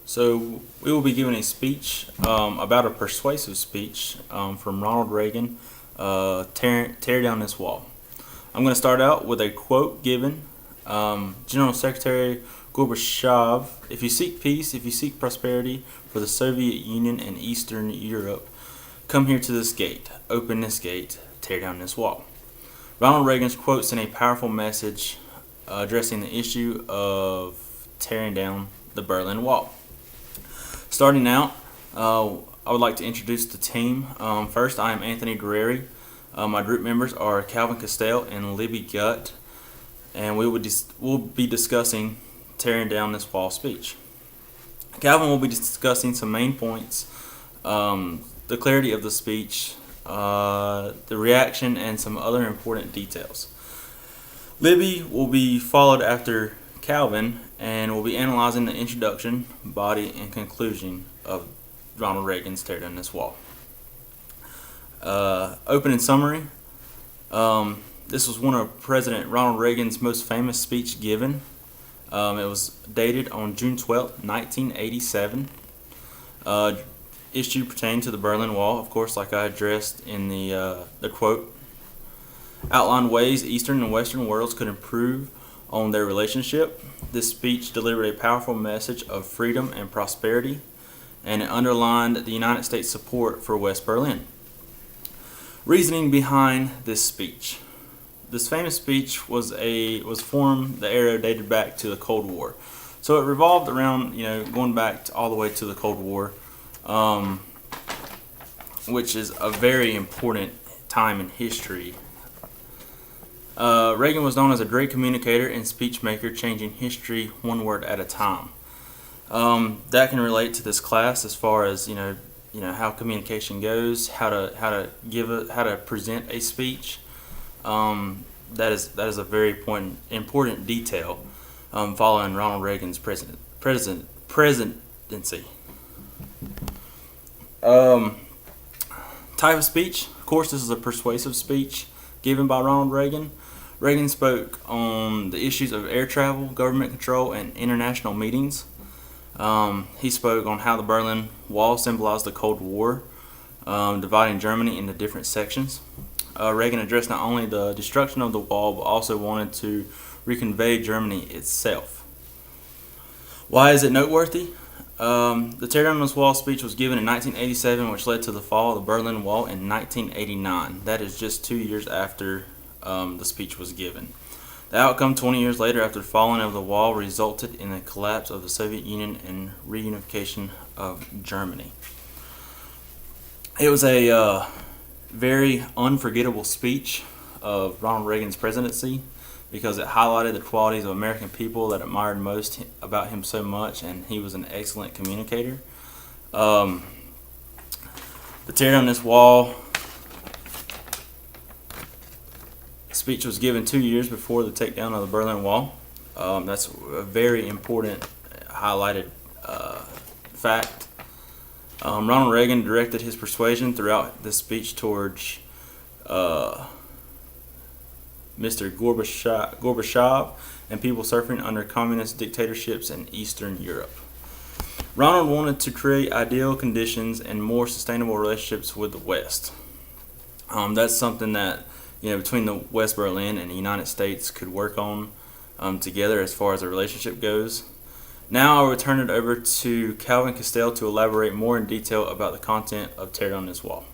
So we will be giving a speech about a persuasive speech from Ronald Reagan, tear down this wall. I'm going to start out with a quote given. General Secretary Gorbachev, if you seek peace, if you seek prosperity for the Soviet Union and Eastern Europe, come here to this gate, open this gate, tear down this wall. Ronald Reagan's quote sent a powerful message addressing the issue of tearing down the Berlin Wall. Starting out, I would like to introduce the team. First, I am Anthony Guerreri. My group members are Calvin Castell and Libby Gutt, and we'll be discussing tearing down this wall speech. Calvin will be discussing some main points, the clarity of the speech, the reaction, and some other important details. Libby will be followed after Calvin and will be analyzing the introduction, body, and conclusion of Ronald Reagan's Tear Down This Wall. Opening summary. This was one of President Ronald Reagan's most famous speech given. It was dated on June 12, 1987. Issue pertaining to the Berlin Wall, of course, like I addressed in the quote. Outlined ways Eastern and Western worlds could improve on their relationship. This speech delivered a powerful message of freedom and prosperity, and it underlined the United States' support for West Berlin. Reasoning behind this speech. This famous speech was formed, the era dated back to the Cold War. So it revolved around, going back all the way to the Cold War, which is a very important time in history. Reagan was known as a great communicator and speech maker, changing history one word at a time. That can relate to this class as far as how communication goes, how to present a speech. That is a very important detail following Ronald Reagan's presidency. Type of speech. Of course, this is a persuasive speech given by Ronald Reagan. Reagan spoke on the issues of air travel, government control, and international meetings. He spoke on how the Berlin Wall symbolized the Cold War, dividing Germany into different sections. Reagan addressed not only the destruction of the wall, but also wanted to reconvey Germany itself. Why is it noteworthy? The Tear Down This Wall speech was given in 1987, which led to the fall of the Berlin Wall in 1989. That is just 2 years after the speech was given. The outcome 20 years later after the falling of the wall resulted in the collapse of the Soviet Union and reunification of Germany. It was a very unforgettable speech of Ronald Reagan's presidency because it highlighted the qualities of American people that admired most about him so much, and he was an excellent communicator. The Tear Down This Wall speech was given 2 years before the takedown of the Berlin Wall. That's a very important highlighted fact. Ronald Reagan directed his persuasion throughout this speech towards Mr. Gorbachev and people suffering under communist dictatorships in Eastern Europe. Ronald wanted to create ideal conditions and more sustainable relationships with the West. That's something that between the West Berlin and the United States could work on together as far as the relationship goes. Now I will turn it over to Calvin Castell to elaborate more in detail about the content of Tear Down This Wall.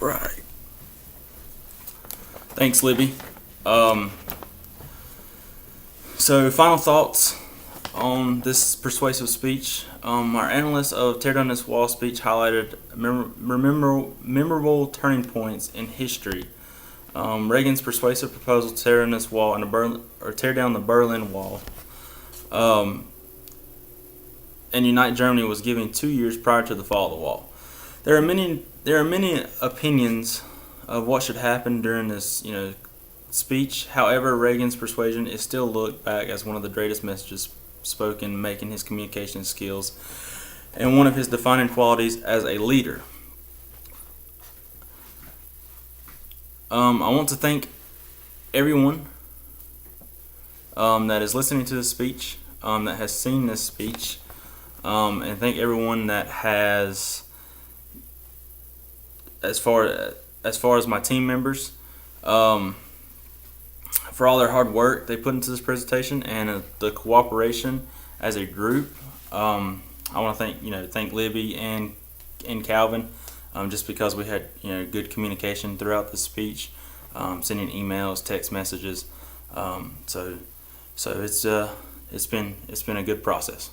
Right. Thanks, Libby. So, final thoughts on this persuasive speech. Our analyst of Tear Down This Wall speech highlighted memorable turning points in history. Reagan's persuasive proposal to tear down this wall tear down the Berlin Wall, and unite Germany was given 2 years prior to the fall of the wall. There are many opinions of what should happen during this, speech. However, Reagan's persuasion is still looked back as one of the greatest messages spoken, making his communication skills and one of his defining qualities as a leader. I want to thank everyone that is listening to this speech, that has seen this speech, and thank everyone that has, as far as my team members, for all their hard work they put into this presentation and the cooperation as a group. I want to thank Libby and Calvin, just because we had good communication throughout the speech, sending emails, text messages. So it's been a good process.